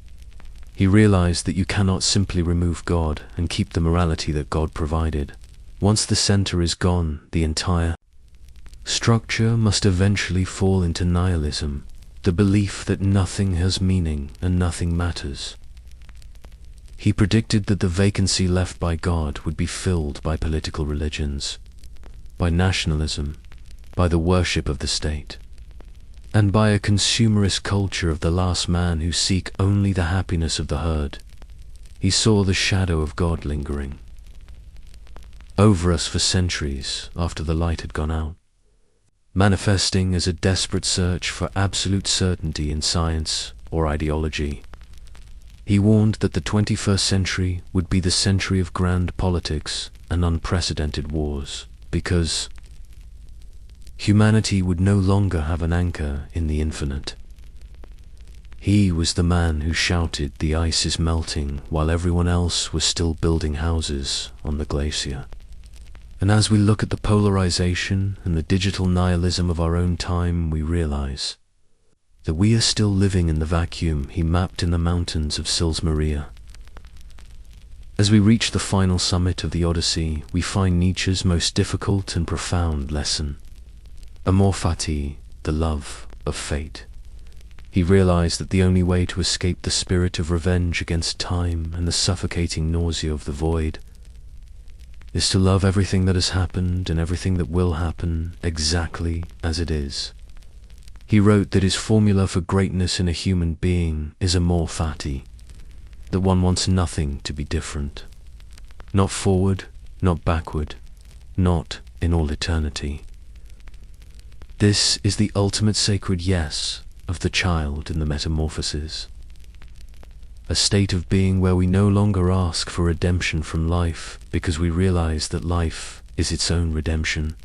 He realized that you cannot simply remove God and keep the morality that God provided. Once the center is gone, the entire structure must eventually fall into nihilism, the belief that nothing has meaning and nothing matters. He predicted that the vacancy left by God would be filled by political religions, by nationalism, by the worship of the state, and by a consumerist culture of the last man who seek only the happiness of the herd. He saw the shadow of God lingering over us for centuries after the light had gone out, manifesting as a desperate search for absolute certainty in science or ideology. He warned that the 21st century would be the century of grand politics and unprecedented wars, because humanity would no longer have an anchor in the infinite. He was the man who shouted, "The ice is melting," while everyone else was still building houses on the glacier. And as we look at the polarization and the digital nihilism of our own time, we realize that we are still living in the vacuum he mapped in the mountains of Sils Maria. As we reach the final summit of the Odyssey, we find Nietzsche's most difficult and profound lesson. Amor fati, the love of fate. He realized that the only way to escape the spirit of revenge against time and the suffocating nausea of the void is to love everything that has happened and everything that will happen exactly as it is. He wrote that his formula for greatness in a human being is amor fati, that one wants nothing to be different. Not forward, not backward, not in all eternity. This is the ultimate sacred yes of the child in the Metamorphoses. A state of being where we no longer ask for redemption from life because we realize that life is its own redemption.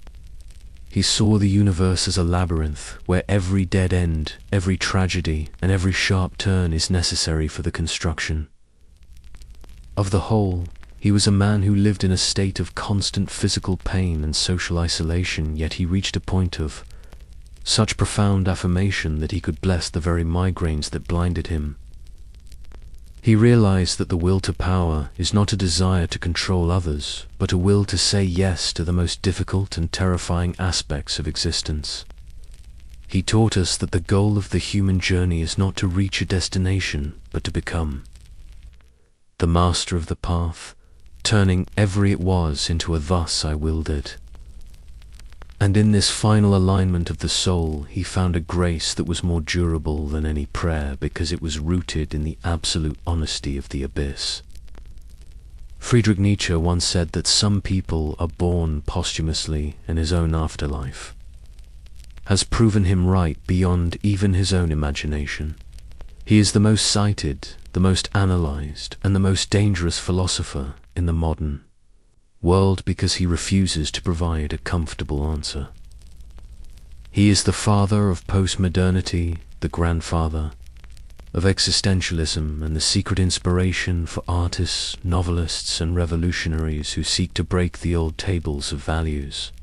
He saw the universe as a labyrinth where every dead end, every tragedy, and every sharp turn is necessary for the construction of the whole. He was a man who lived in a state of constant physical pain and social isolation, yet he reached a point of such profound affirmation that he could bless the very migraines that blinded him. He realized that the will to power is not a desire to control others, but a will to say yes to the most difficult and terrifying aspects of existence. He taught us that the goal of the human journey is not to reach a destination, but to become the master of the path, turning every it was into a "thus I willed it." And in this final alignment of the soul, he found a grace that was more durable than any prayer because it was rooted in the absolute honesty of the abyss. Friedrich Nietzsche once said that some people are born posthumously in his own afterlife, has proven him right beyond even his own imagination. He is the most cited, the most analyzed, and the most dangerous philosopher in the modern world because he refuses to provide a comfortable answer. He is the father of postmodernity, the grandfather of existentialism, and the secret inspiration for artists, novelists, and revolutionaries who seek to break the old tables of values.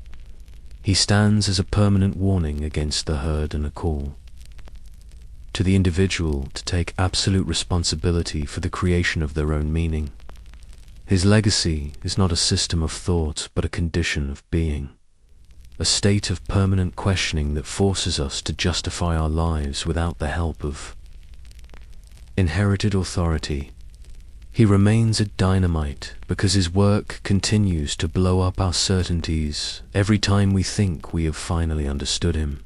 He stands as a permanent warning against the herd and a call to the individual to take absolute responsibility for the creation of their own meaning. His legacy is not a system of thought, but a condition of being, a state of permanent questioning that forces us to justify our lives without the help of inherited authority. He remains a dynamite because his work continues to blow up our certainties every time we think we have finally understood him.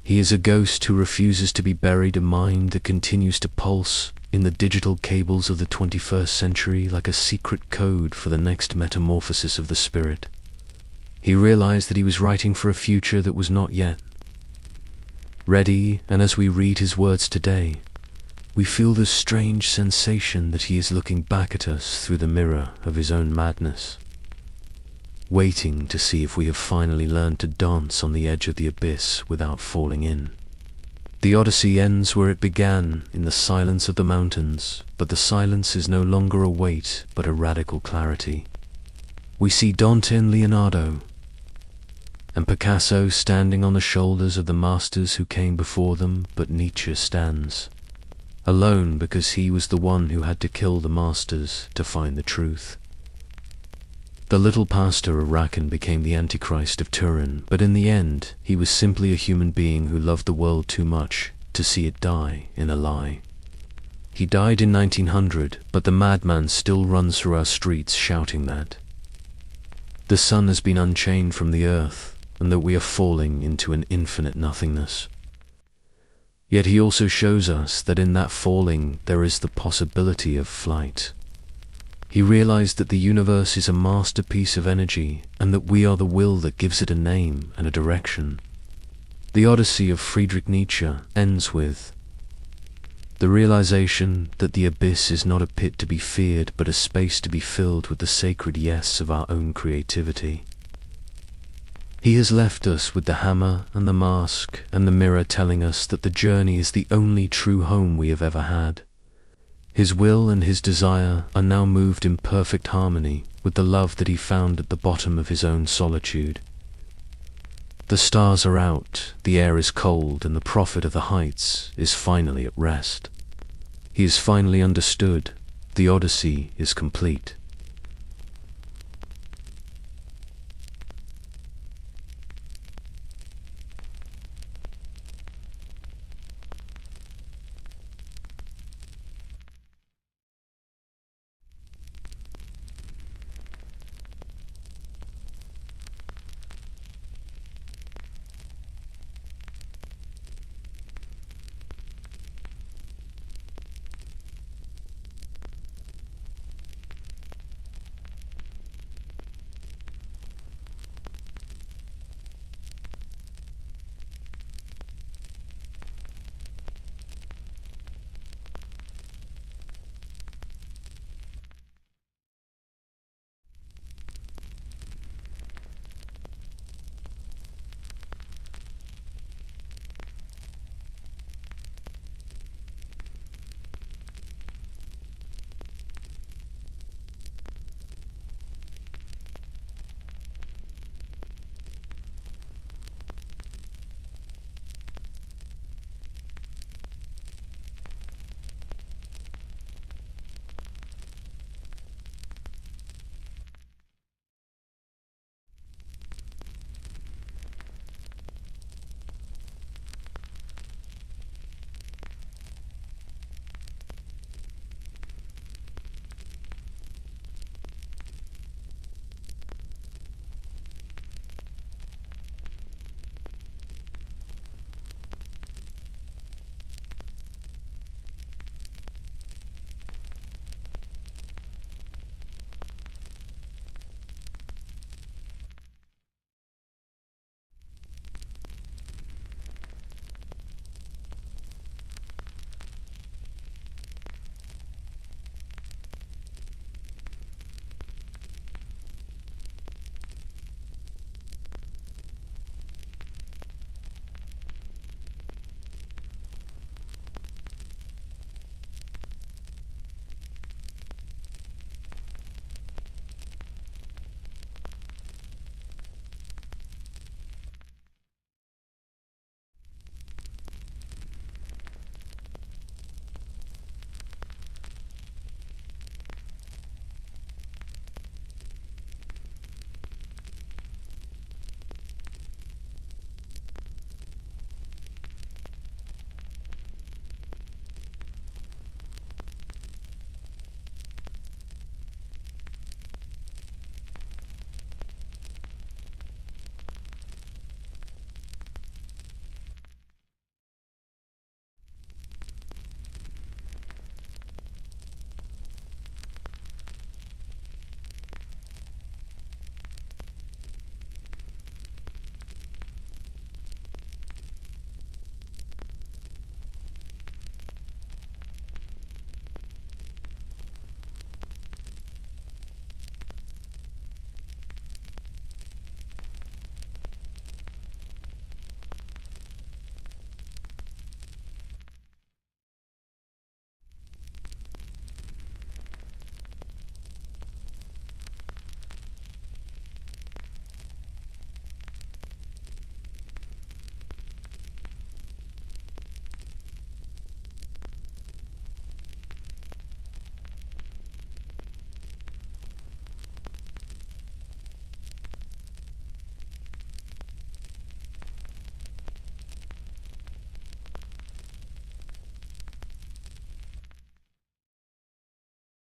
He is a ghost who refuses to be buried, a mind that continues to pulse in the digital cables of the 21st century like a secret code for the next metamorphosis of the spirit. He realized that he was writing for a future that was not yet ready, and as we read his words today, we feel the strange sensation that he is looking back at us through the mirror of his own madness, waiting to see if we have finally learned to dance on the edge of the abyss without falling in. The Odyssey ends where it began, in the silence of the mountains, but the silence is no longer a weight, but a radical clarity. We see Dante and Leonardo and Picasso standing on the shoulders of the masters who came before them, but Nietzsche stands alone because he was the one who had to kill the masters to find the truth. The little pastor of Rakan became the Antichrist of Turin, but in the end he was simply a human being who loved the world too much to see it die in a lie. He died in 1900, but the madman still runs through our streets shouting that the sun has been unchained from the earth and that we are falling into an infinite nothingness. Yet he also shows us that in that falling there is the possibility of flight. He realized that the universe is a masterpiece of energy and that we are the will that gives it a name and a direction. The Odyssey of Friedrich Nietzsche ends with the realization that the abyss is not a pit to be feared, but a space to be filled with the sacred yes of our own creativity. He has left us with the hammer and the mask and the mirror telling us that the journey is the only true home we have ever had. His will and his desire are now moved in perfect harmony with the love that he found at the bottom of his own solitude. The stars are out, the air is cold, and the prophet of the heights is finally at rest. He is finally understood. The Odyssey is complete.